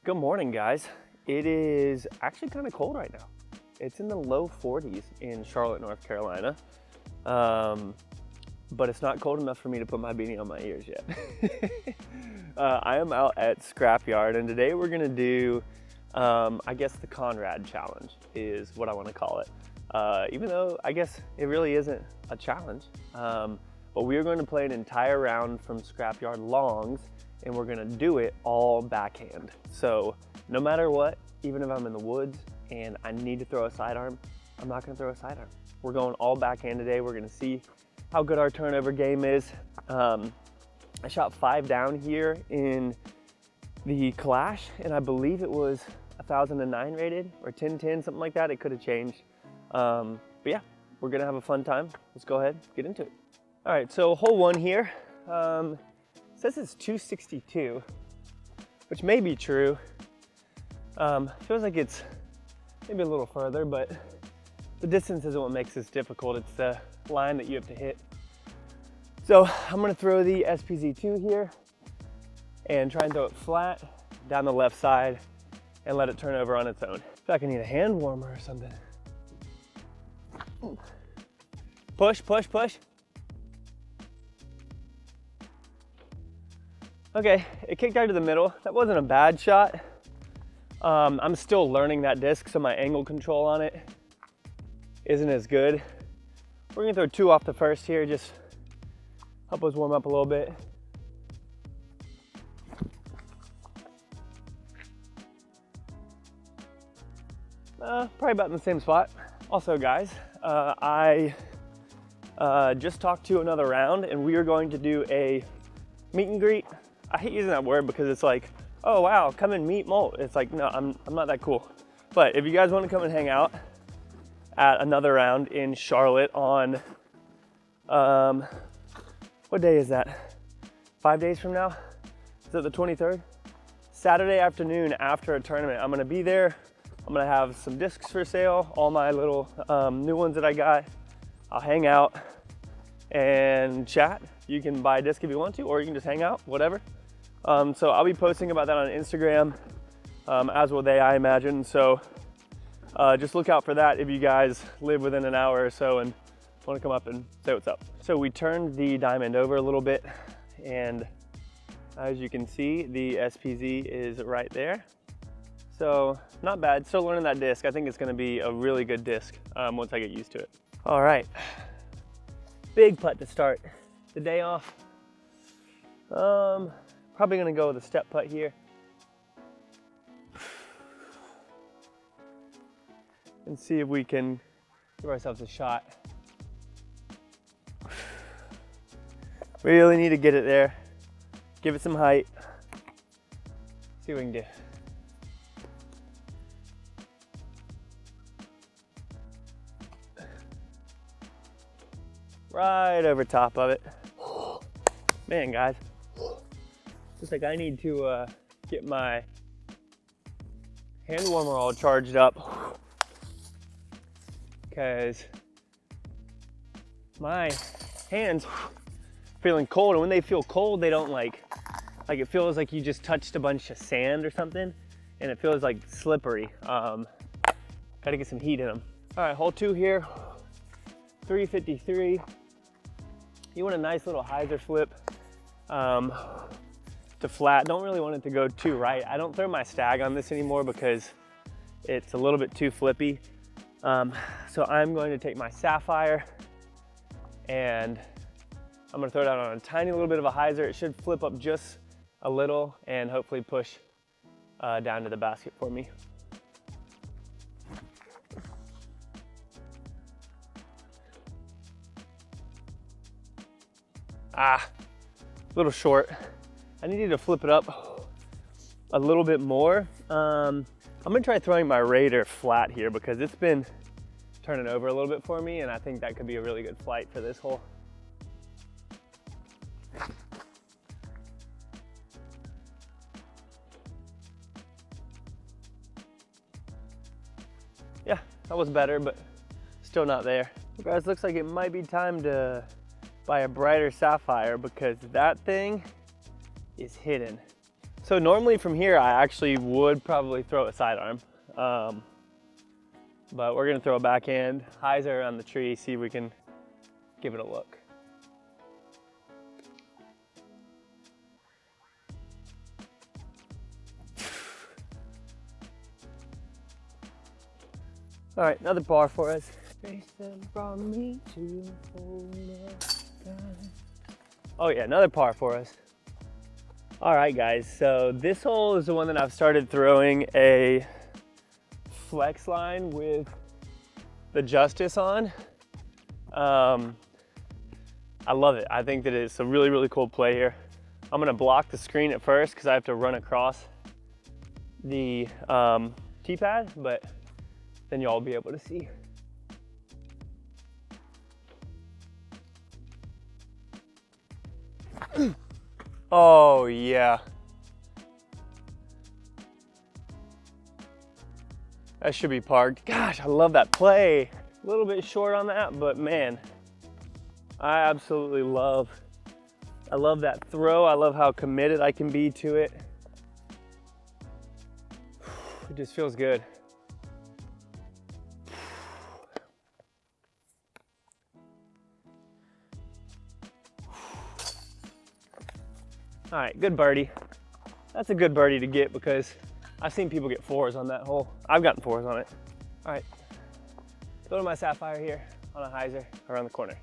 Good morning, guys. It is actually kind of cold right now. It's in the low 40s in Charlotte, North Carolina. But it's not cold enough for me to put my beanie on my ears yet. I am out at scrapyard, and today we're gonna do, I guess the Conrad challenge is what I wanna call it. Even though I guess it really isn't a challenge. But we are going to play an entire round from scrapyard longs, and we're gonna do it all backhand. So no matter what, even if I'm in the woods and I need to throw a sidearm, I'm not gonna throw a sidearm. We're going all backhand today. We're gonna see how good our turnover game is. I shot 5 down here in the Clash, and I believe it was 1009 rated or 1010, something like that. It could have changed. But yeah, we're gonna have a fun time. Let's go ahead, get into it. All right, so hole 1 here. Says it's 262, which may be true. Feels like it's maybe a little further, but the distance isn't what makes this difficult. It's the line that you have to hit. So I'm gonna throw the SPZ2 here and try and throw it flat down the left side and let it turn over on its own. I feel like I need a hand warmer or something. Push, push, push. Okay, it kicked out to the middle. That wasn't a bad shot. I'm still learning that disc, so my angle control on it isn't as good. We're gonna throw 2 off the first here, just help us warm up a little bit. Probably about in the same spot. Also, guys, I just talked to another round, and we are going to do a meet and greet. I hate using that word because it's like, oh wow, come and meet Molt. It's like, no, I'm not that cool. But if you guys want to come and hang out at another round in Charlotte on, what day is that? 5 days from now? Is it the 23rd? Saturday afternoon after a tournament. I'm gonna be there. I'm gonna have some discs for sale, all my little new ones that I got. I'll hang out and chat. You can buy a disc if you want to, or you can just hang out, whatever. So I'll be posting about that on Instagram, as will they, I imagine. So just look out for that if you guys live within an hour or so and want to come up and say what's up. So we turned the diamond over a little bit, and as you can see, the SPZ is right there. So not bad, still learning that disc. I think it's gonna be a really good disc once I get used to it. All right, big putt to start the day off. Probably gonna go with a step putt here. And see if we can give ourselves a shot. Really need to get it there. Give it some height. See what we can do. Right over top of it. Man, guys. Looks like I need to get my hand warmer all charged up, because my hands feeling cold, and when they feel cold, they don't like it feels like you just touched a bunch of sand or something, and it feels like slippery. Gotta get some heat in them. All right, hole 2 here, 353. You want a nice little hyzer flip to flat. Don't really want it to go too right. I don't throw my stag on this anymore because it's a little bit too flippy. So I'm going to take my sapphire and I'm gonna throw it out on a tiny little bit of a hyzer. It should flip up just a little and hopefully push down to the basket for me. A little short. I needed to flip it up a little bit more. I'm gonna try throwing my Raider flat here because it's been turning over a little bit for me, and I think that could be a really good flight for this hole. Yeah, that was better, but still not there. Well, guys, looks like it might be time to buy a brighter sapphire because that thing is hidden. So normally from here, I actually would probably throw a sidearm. But we're gonna throw a backhand, hyzer on the tree, see if we can give it a look. All right, another par for us. Oh yeah, another par for us. All right guys, so this hole is the one that I've started throwing a flex line with the Justice on. I love it. I think that it's a really, really cool play here. I'm gonna block the screen at first because I have to run across the tee pad, but then y'all will be able to see. Oh yeah. That should be parked. Gosh, I love that play. A little bit short on that, but man, I absolutely love that throw. I love how committed I can be to it. It just feels good. All right, good birdie. That's a good birdie to get because I've seen people get 4s on that hole. I've gotten 4s on it. All right, go to my Sapphire here on a hyzer around the corner.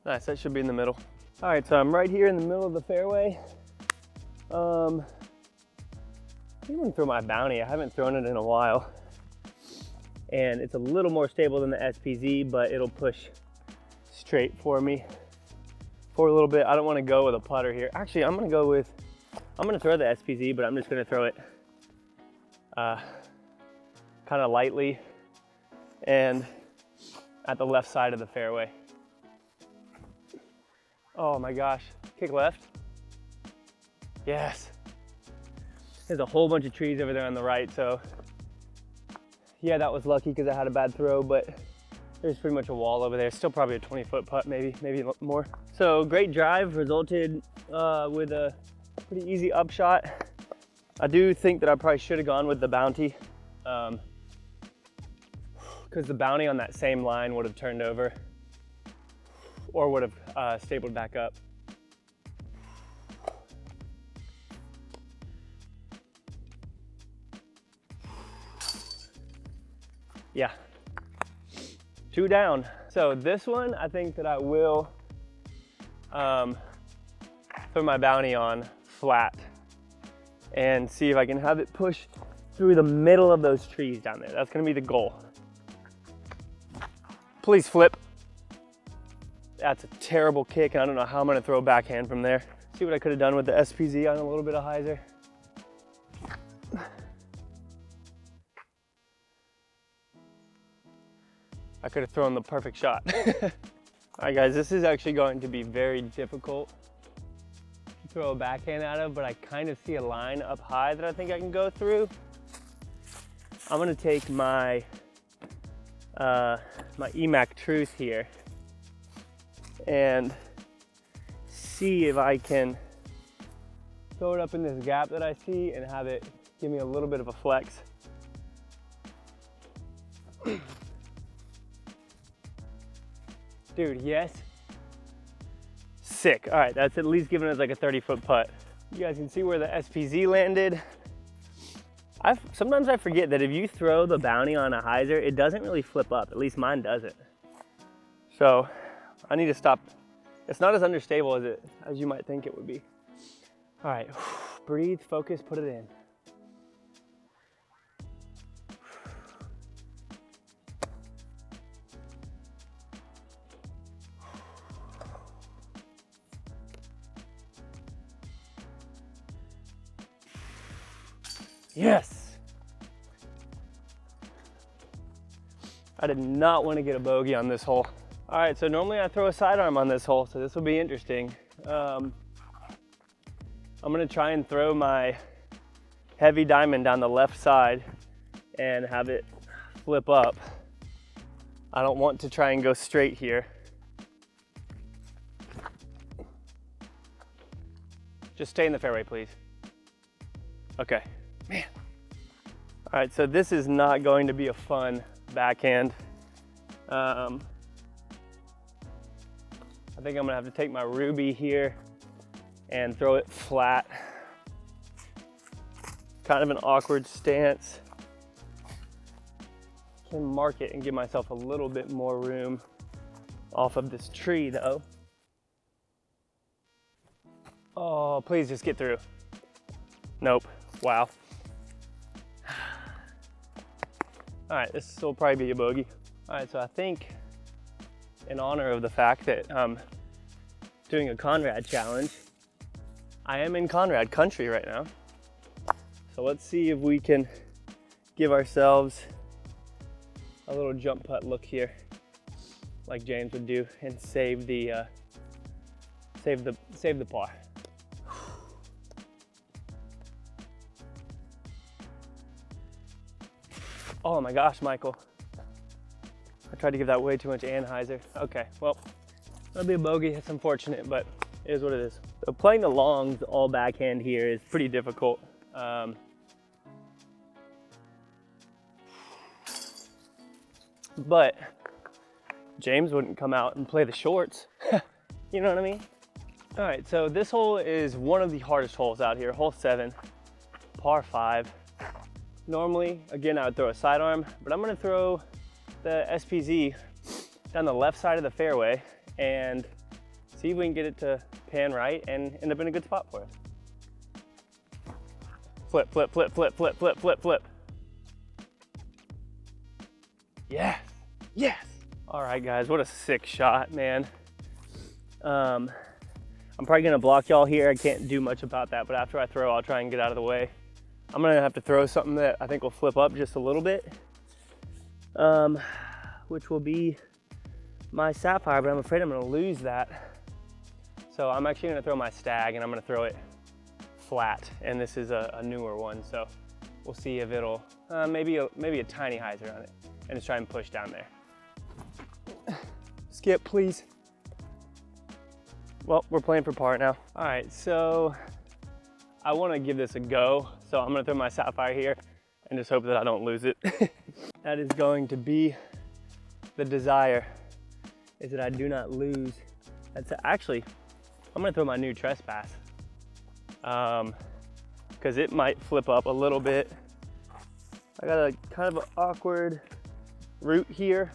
Nice, that should be in the middle. All right, so I'm right here in the middle of the fairway. I'm gonna throw my Bounty. I haven't thrown it in a while. And it's a little more stable than the SPZ, but it'll push straight for me for a little bit. I don't wanna go with a putter here. Actually, I'm gonna throw the SPZ, but I'm just gonna throw it kind of lightly and at the left side of the fairway. Oh my gosh, kick left. Yes. There's a whole bunch of trees over there on the right, so yeah, that was lucky because I had a bad throw, but there's pretty much a wall over there. Still probably a 20-foot putt, maybe more. So great drive resulted with a pretty easy upshot. I do think that I probably should have gone with the Bounty because the Bounty on that same line would have turned over or would have stabled back up. Yeah, 2 down. So this one, I think that I will throw my Bounty on flat and see if I can have it push through the middle of those trees down there. That's gonna be the goal. Please flip. That's a terrible kick, and I don't know how I'm gonna throw a backhand from there. See what I could have done with the SPZ on a little bit of hyzer. I could have thrown the perfect shot. All right guys, this is actually going to be very difficult to throw a backhand out of, but I kind of see a line up high that I think I can go through. I'm gonna take my my EMAC Truth here and see if I can throw it up in this gap that I see and have it give me a little bit of a flex. Dude, yes. Sick. All right, that's at least giving us like a 30-foot putt. You guys can see where the SPZ landed. Sometimes I forget that if you throw the Bounty on a hyzer, it doesn't really flip up. At least mine doesn't. So I need to stop. It's not as unstable as you might think it would be. All right, breathe, focus, put it in. Yes. I did not want to get a bogey on this hole. All right, so normally I throw a sidearm on this hole, so this will be interesting. I'm gonna try and throw my heavy diamond down the left side and have it flip up. I don't want to try and go straight here. Just stay in the fairway, please. Okay, man. All right, so this is not going to be a fun backhand. I think I'm gonna have to take my Ruby here and throw it flat. Kind of an awkward stance. Can mark it and give myself a little bit more room off of this tree though. Oh, please just get through. Nope, wow. All right, this will probably be a bogey. All right, so I think in honor of the fact that I'm doing a Conrad challenge, I am in Conrad country right now. So let's see if we can give ourselves a little jump putt look here, like James would do, and save the par. Oh my gosh, Michael. I tried to give that way too much Anheuser. Okay, well, that'll be a bogey. It's unfortunate, but it is what it is. So playing the longs all backhand here is pretty difficult. But James wouldn't come out and play the shorts. You know what I mean? All right, so this hole is one of the hardest holes out here, hole 7, par 5. Normally, again, I would throw a sidearm, but I'm gonna throw the SPZ down the left side of the fairway and see if we can get it to pan right and end up in a good spot for us. Flip, flip, flip, flip, flip, flip, flip, flip. Yes, yes. All right, guys, what a sick shot, man. I'm probably gonna block y'all here. I can't do much about that, but after I throw, I'll try and get out of the way. I'm gonna have to throw something that I think will flip up just a little bit, which will be my Sapphire, but I'm afraid I'm gonna lose that. So I'm actually gonna throw my Stag and I'm gonna throw it flat. And this is a newer one, so we'll see if it'll, maybe a tiny hyzer on it, and just try and push down there. Skip, please. Well, we're playing for par now. All right, so I wanna give this a go. So I'm gonna throw my Sapphire here and just hope that I don't lose it. That is going to be the desire, is that I do not lose. That's actually, I'm gonna throw my new Trespass. Because it might flip up a little bit. I got a kind of an awkward route here,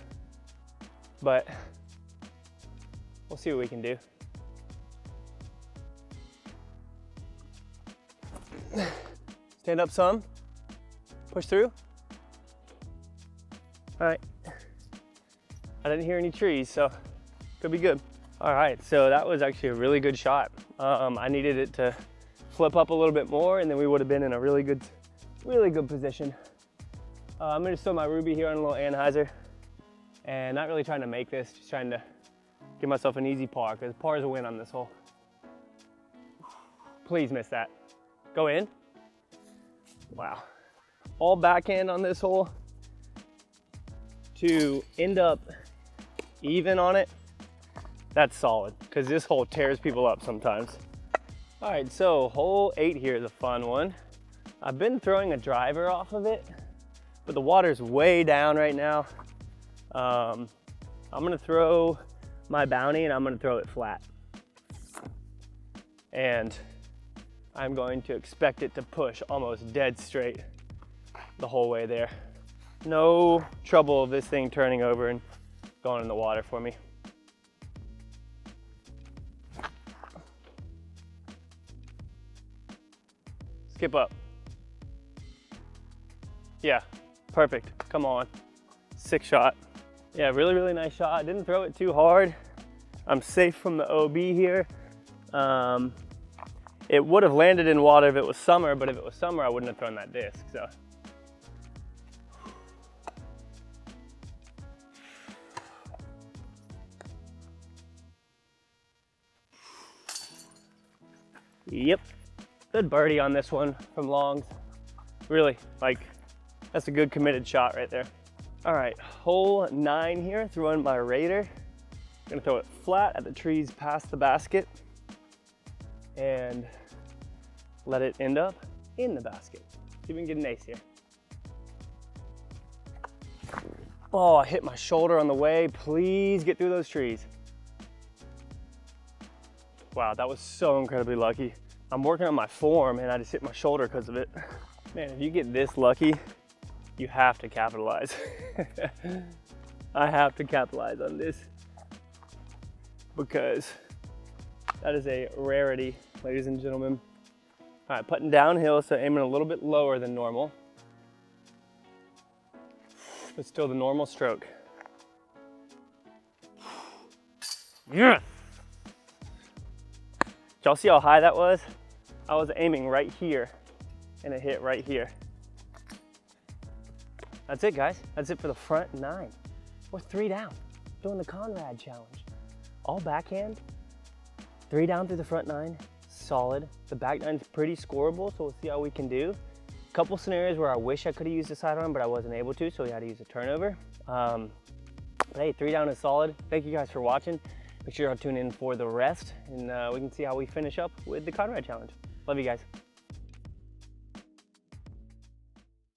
but we'll see what we can do. Stand up some, push through. All right, I didn't hear any trees, so could be good. All right, so that was actually a really good shot. I needed it to flip up a little bit more and then we would have been in a really good position. I'm gonna throw my Ruby here on a little Anheuser and not really trying to make this, just trying to give myself an easy par, because par is a win on this hole. Please miss that. Go in. Wow. All backhand on this hole. To end up even on it, that's solid, because this hole tears people up sometimes. All right, so hole 8 here is a fun one. I've been throwing a driver off of it, but the water's way down right now. I'm gonna throw my Bounty and I'm gonna throw it flat. And I'm going to expect it to push almost dead straight the whole way there. No trouble of this thing turning over and going in the water for me. Skip up. Yeah, perfect, come on. Sick shot. Yeah, really, really nice shot. I didn't throw it too hard. I'm safe from the OB here. It would have landed in water if it was summer, but if it was summer, I wouldn't have thrown that disc, so. Yep, good birdie on this one from longs. Really, like, that's a good committed shot right there. All right, hole 9 here, throwing my Raider. I'm gonna throw it flat at the trees past the basket and let it end up in the basket. See if we can get an ace here. Oh, I hit my shoulder on the way. Please get through those trees. Wow, that was so incredibly lucky. I'm working on my form and I just hit my shoulder because of it. Man, if you get this lucky, you have to capitalize. I have to capitalize on this because that is a rarity, ladies and gentlemen. All right, putting downhill, so aiming a little bit lower than normal. But still the normal stroke. Yeah. Y'all see how high that was? I was aiming right here and it hit right here. That's it, guys. That's it for the front 9. We're 3 down, doing the Conrad challenge. All backhand, 3 down through the front 9, solid. The back 9's pretty scoreable, so we'll see how we can do. Couple scenarios where I wish I could have used the sidearm, but I wasn't able to, so we had to use a turnover. But hey, 3 down is solid. Thank you guys for watching. Make sure y'all tune in for the rest, and we can see how we finish up with the Conrad challenge. Love you guys.